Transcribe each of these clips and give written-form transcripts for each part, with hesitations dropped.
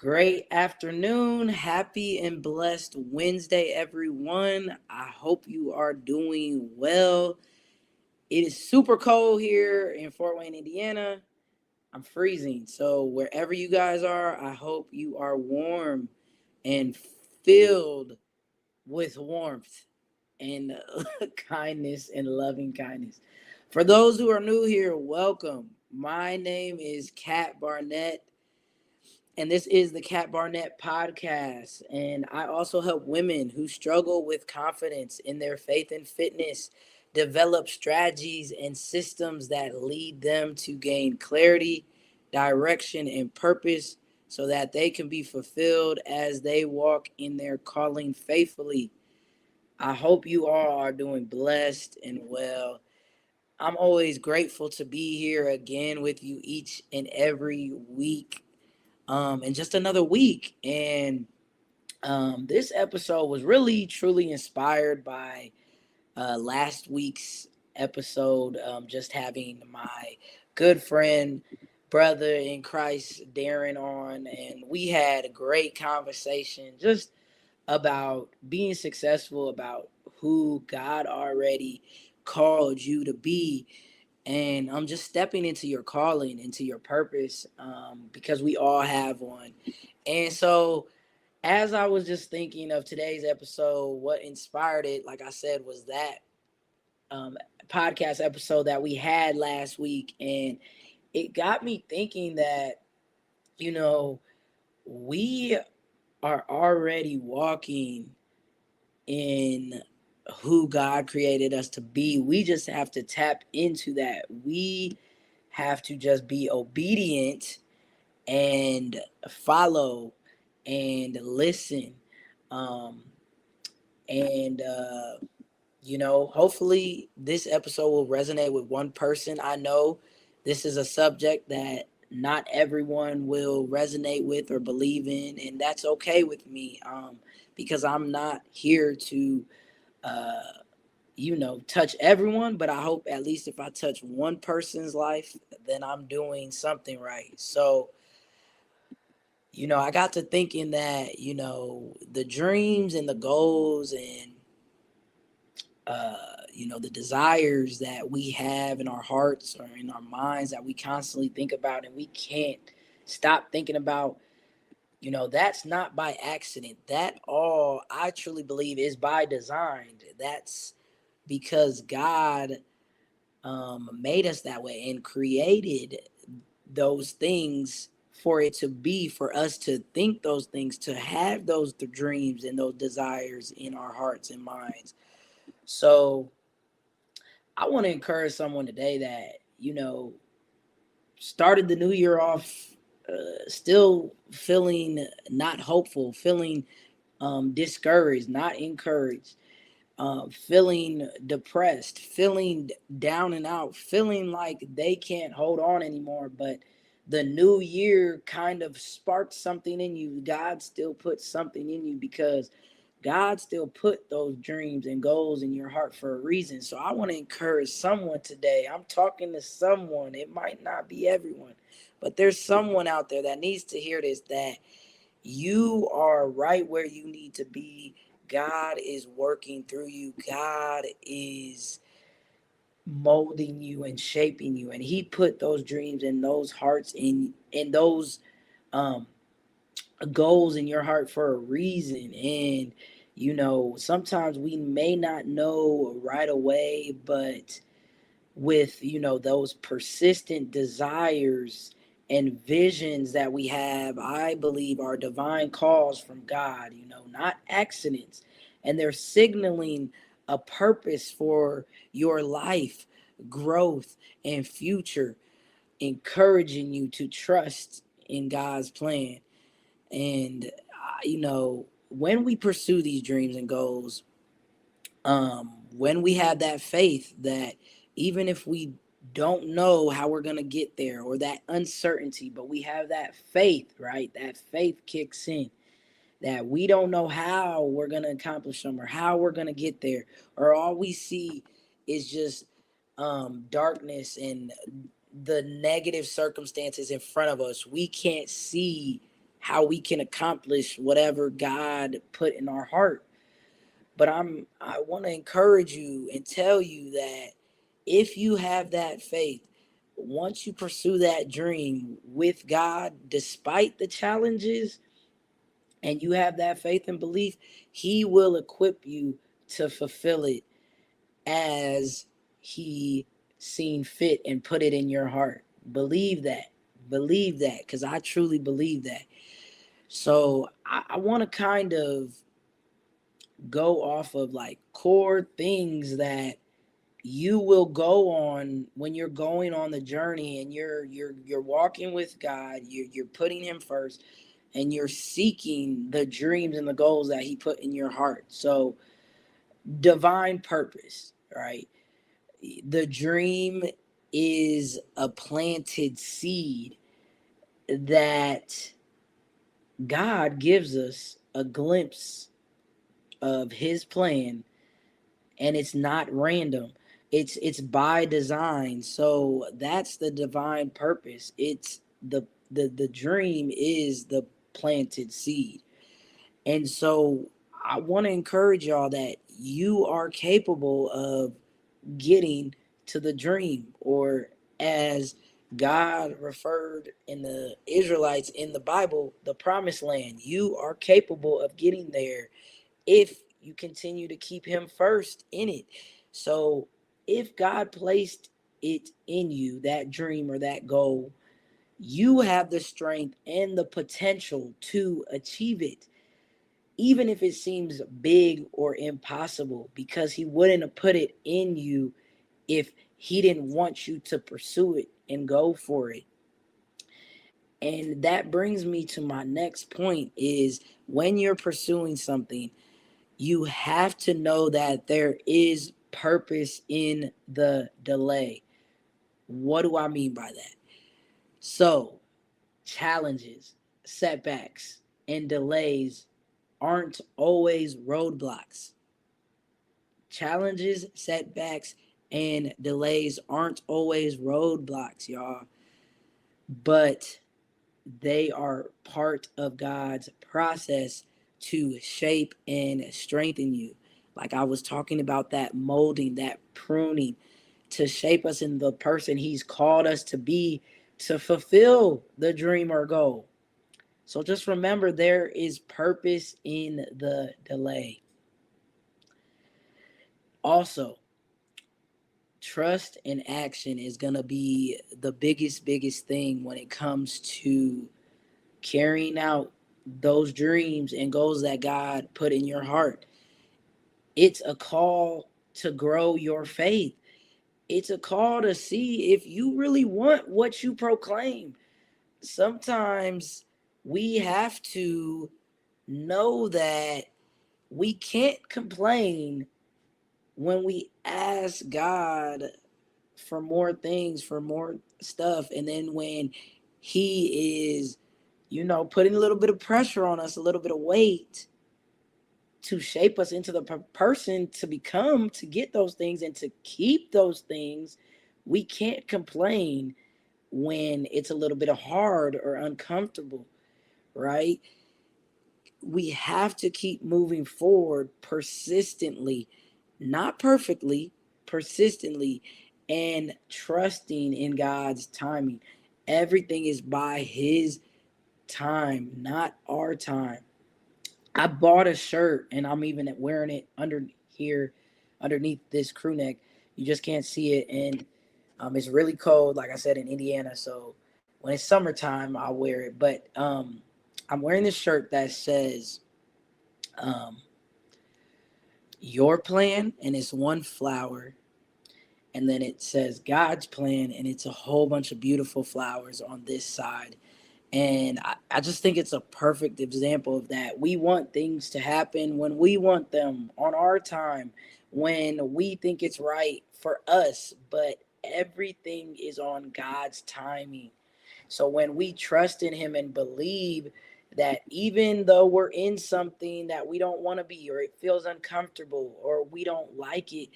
Great afternoon. Happy and blessed Wednesday, everyone. I hope you are doing well. It is super cold here in Fort Wayne, Indiana. I'm freezing. So, wherever you guys are, I hope you are warm and filled with warmth and kindness and loving kindness. For those who are new here, welcome. My name is Kat Barnett, and this is the Kat Barnett podcast. And I also help women who struggle with confidence in their faith and fitness develop strategies and systems that lead them to gain clarity, direction, and purpose so that they can be fulfilled as they walk in their calling faithfully. I hope you all are doing blessed and well. I'm always grateful to be here again with you each and every week, and just another week. And this episode was really truly inspired by last week's episode. Just having my good friend, brother in Christ, Darren, on, and we had a great conversation just about being successful, about who God already called you to be, and I'm just stepping into your calling, into your purpose, because we all have one. And so, as I was just thinking of today's episode, what inspired it, like I said, was that um, podcast episode that we had last week, and it got me thinking that you know we are already walking in who God created us to be. We just have to tap into that. We have to just be obedient and follow and listen. Um, and hopefully this episode will resonate with one person. I know this is a subject that not everyone will resonate with or believe in, and that's okay with me, because I'm not here to uh, touch everyone, but I hope at least if I touch one person's life, then I'm doing something right. So, I got to thinking that, the dreams and the goals and, the desires that we have in our hearts or in our minds that we constantly think about and we can't stop thinking about, that's not by accident. That all I truly believe is by design. That's because God made us that way and created those things for it to be, for us to think those things, to have those dreams and those desires in our hearts and minds. So I want to encourage someone today that, started the new year off still feeling not hopeful, feeling discouraged, not encouraged, feeling depressed, feeling down and out, feeling like they can't hold on anymore. But the new year kind of sparked something in you. God still put something in you because God still put those dreams and goals in your heart for a reason. So I want to encourage someone today. I'm talking to someone. It might not be everyone, but there's someone out there that needs to hear this, that you are right where you need to be. God is working through you. God is molding you and shaping you. And he put those dreams and those hearts in those um goals in your heart for a reason. And sometimes we may not know right away, but with those persistent desires and visions that we have, I believe are divine calls from God, not accidents. And they're signaling a purpose for your life, growth, and future, encouraging you to trust in God's plan. And when we pursue these dreams and goals, when we have that faith that even if we don't know how we're going to get there, or that uncertainty, but we have that faith, right? That faith kicks in, that we don't know how we're going to accomplish them or how we're going to get there, or all we see is just darkness and the negative circumstances in front of us. We can't see how we can accomplish whatever God put in our heart. But I want to encourage you and tell you that if you have that faith, once you pursue that dream with God, despite the challenges, and you have that faith and belief, He will equip you to fulfill it as He seen fit and put it in your heart. Believe that. Believe that, because I truly believe that. So I want to kind of go off of like core things that you will go on when you're going on the journey and you're walking with God, you're putting Him first, and you're seeking the dreams and the goals that He put in your heart. So divine purpose, right? The dream is a planted seed that God gives us a glimpse of His plan, and it's not random. It's by design. So that's the divine purpose. It's the dream is the planted seed. And so I want to encourage y'all that you are capable of getting to the dream, or as God referred in the Israelites in the Bible, the promised land. You are capable of getting there if you continue to keep Him first in it. So if God placed it in you, that dream or that goal, you have the strength and the potential to achieve it, even if it seems big or impossible, because He wouldn't have put it in you if He didn't want you to pursue it and go for it. And that brings me to my next point is, when you're pursuing something, you have to know that there is purpose in the delay. What do I mean by that? So, challenges, setbacks, and delays aren't always roadblocks. Challenges, setbacks, and delays aren't always roadblocks, y'all, but they are part of God's process to shape and strengthen you. Like I was talking about, that molding, that pruning, to shape us in the person He's called us to be, to fulfill the dream or goal. So just remember, there is purpose in the delay. Also, trust and action is going to be the biggest thing when it comes to carrying out those dreams and goals that God put in your heart. It's a call to grow your faith. It's a call to see if you really want what you proclaim. Sometimes we have to know that we can't complain when we ask God for more things, for more stuff, and then when He is, putting a little bit of pressure on us, a little bit of weight to shape us into the person to become, to get those things and to keep those things, we can't complain when it's a little bit hard or uncomfortable, right? We have to keep moving forward persistently, not perfectly, persistently, and trusting in God's timing. Everything is by His time, not our time. I bought a shirt and I'm even wearing it underneath this crew neck. You just can't see it, and it's really cold, like I said, in Indiana. So when it's summertime, I'll wear it. But I'm wearing this shirt that says, um, "Your plan," and it's one flower, and then it says God's plan, and it's a whole bunch of beautiful flowers on this side. And I just think it's a perfect example of that. We want things to happen when we want them, on our time, when we think it's right for us, but everything is on God's timing. So when we trust in Him and believe that even though we're in something that we don't want to be, or it feels uncomfortable, or we don't like it,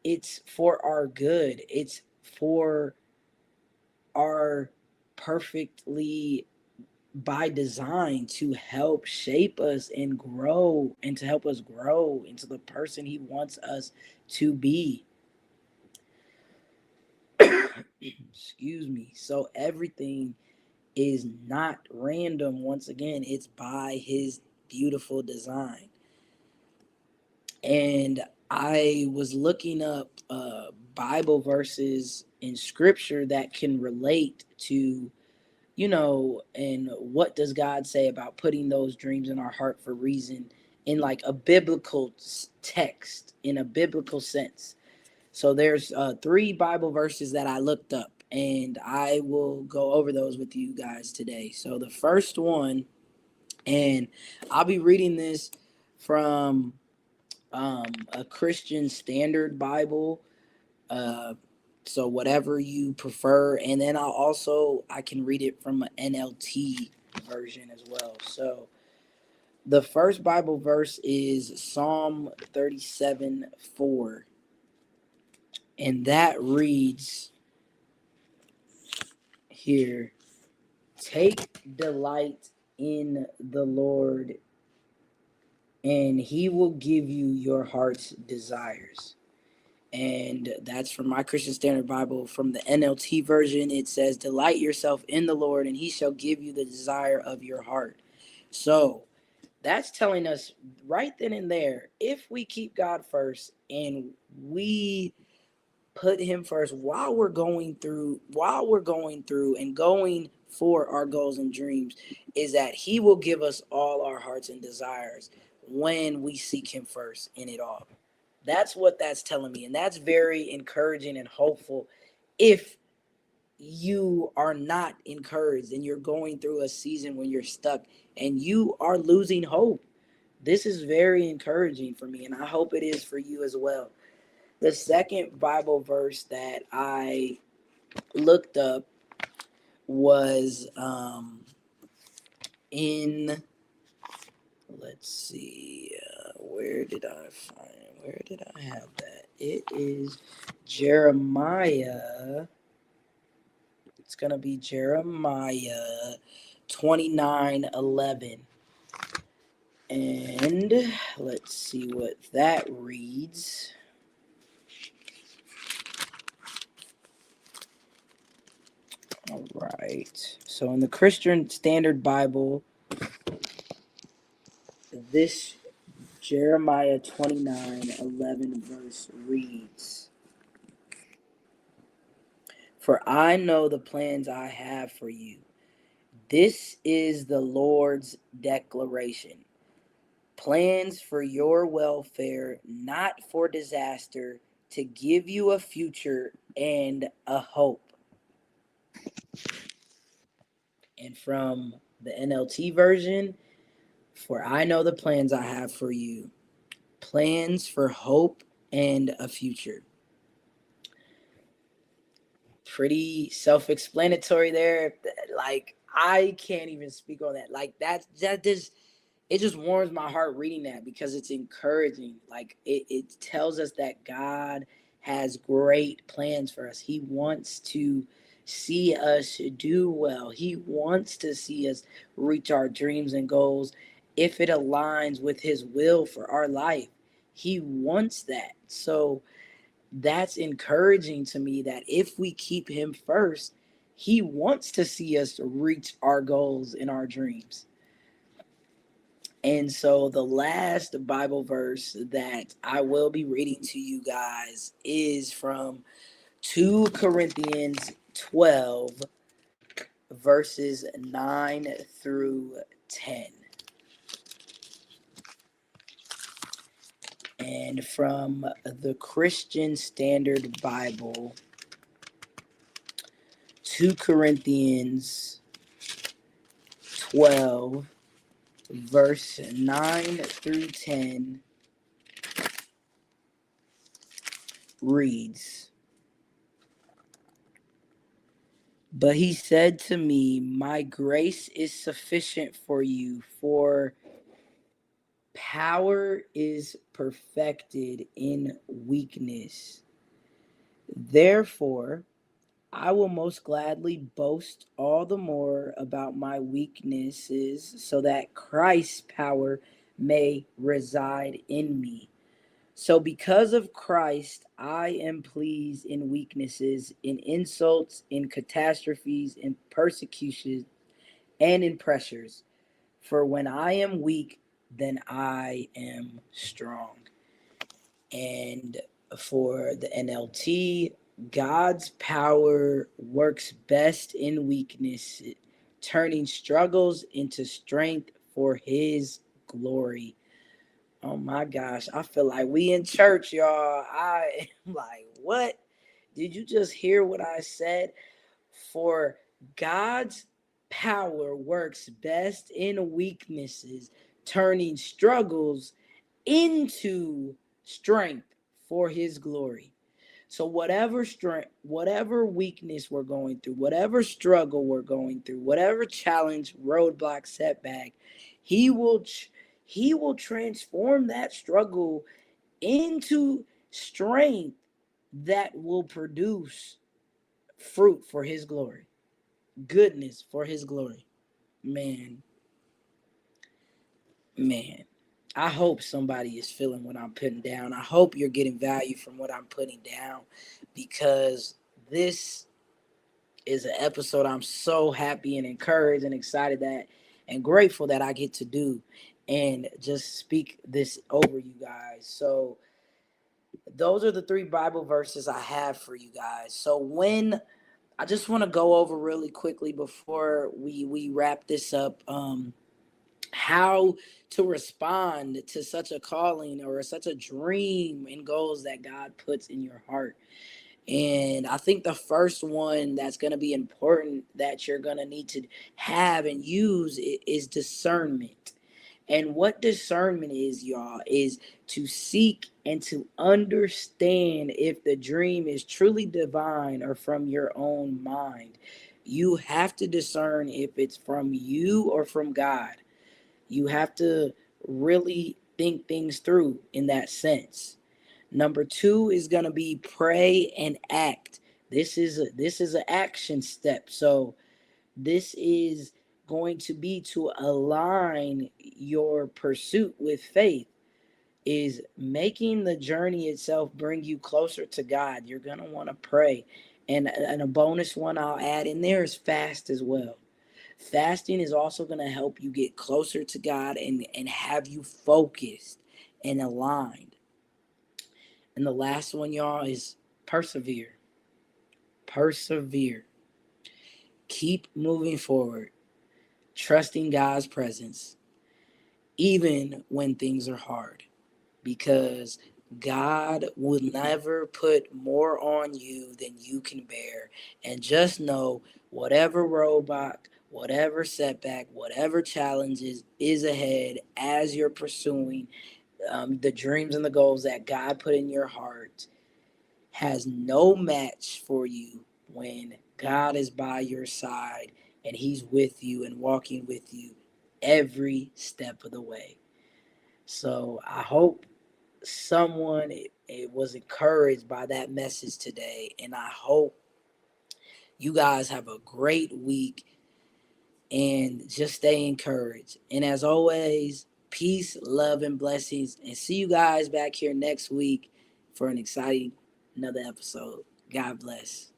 it's for our good. It's for our perfectly by design to help shape us and grow, and to help us grow into the person he wants us to be. Excuse me. So everything is not random. Once again, it's by his beautiful design. And I was looking up Bible verses in scripture that can relate to, and what does God say about putting those dreams in our heart for reason, in like a biblical text, in a biblical sense. So there's three Bible verses that I looked up, and I will go over those with you guys today. So the first one, and I'll be reading this from a Christian Standard Bible. Uh, so whatever you prefer, and then I can read it from an NLT version as well. So the first Bible verse is Psalm 37:4, and that reads here: "Take delight in the Lord, and He will give you your heart's desires." And that's from my Christian Standard Bible. From the NLT version, it says, "Delight yourself in the Lord, and He shall give you the desire of your heart." So that's telling us right then and there, if we keep God first and we put him first while we're going through and going for our goals and dreams, is that he will give us all our hearts and desires when we seek him first in it all. That's what that's telling me, and that's very encouraging and hopeful. If you are not encouraged and you're going through a season when you're stuck and you are losing hope, this is very encouraging for me, and I hope it is for you as well. The second Bible verse that I looked up was in, let's see, where did I have that? It is Jeremiah. It's going to be Jeremiah 29:11. And let's see what that reads. All right. So in the Christian Standard Bible, this Jeremiah 29:11 verse reads, "For I know the plans I have for you." This is the Lord's declaration. "Plans for your welfare, not for disaster, to give you a future and a hope." And from the NLT version, "For I know the plans I have for you, plans for hope and a future." Pretty self-explanatory there. Like, I can't even speak on that. Like, that just, it just warms my heart reading that, because it's encouraging. Like, it tells us that God has great plans for us. He wants to see us do well. He wants to see us reach our dreams and goals if it aligns with his will for our life. He wants that. So that's encouraging to me, that if we keep him first, he wants to see us reach our goals and our dreams. And so the last Bible verse that I will be reading to you guys is from 2 Corinthians 12, verses 9 through 10. And from the Christian Standard Bible, 2 Corinthians 12, verse 9 through 10 reads, "But he said to me, my grace is sufficient for you, for power is perfected in weakness. Therefore, I will most gladly boast all the more about my weaknesses so that Christ's power may reside in me. So, because of Christ, I am pleased in weaknesses, in insults, in catastrophes, in persecutions, and in pressures. For when I am weak, then I am strong. And for the NLT, God's power works best in weakness, turning struggles into strength for his glory. Oh my gosh, I feel like we in church, y'all. I am like, what? Did you just hear what I said? For God's power works best in weaknesses, turning struggles into strength for his glory. So whatever strength, whatever weakness we're going through, whatever struggle we're going through, whatever challenge, roadblock, setback, he will he will transform that struggle into strength that will produce fruit for his glory, goodness for his glory. Man, man. I hope somebody is feeling what I'm putting down. I hope you're getting value from what I'm putting down, because this is an episode I'm so happy and encouraged and excited that and grateful that I get to do and just speak this over you guys. So those are the 3 Bible verses I have for you guys. So when I just want to go over really quickly before we wrap this up, how to respond to such a calling or such a dream and goals that God puts in your heart. And I think the first one that's going to be important that you're going to need to have and use is discernment. And what discernment is, y'all, is to seek and to understand if the dream is truly divine or from your own mind. You have to discern if it's from you or from God. You have to really think things through in that sense. Number 2 is going to be pray and act. This is an action step. So this is going to be to align your pursuit with faith, is making the journey itself bring you closer to God. You're going to want to pray. And a bonus one I'll add in there is fast as well. Fasting is also going to help you get closer to God and have you focused and aligned. And the last one, y'all, is persevere. Persevere. Keep moving forward, trusting God's presence, even when things are hard, because God will never put more on you than you can bear. And just know whatever roadblock, whatever setback, whatever challenges is ahead as you're pursuing the dreams and the goals that God put in your heart, has no match for you when God is by your side and he's with you and walking with you every step of the way. So I hope someone it was encouraged by that message today, and I hope you guys have a great week and just stay encouraged. And as always, peace, love, and blessings, and see you guys back here next week for an exciting another episode. God bless.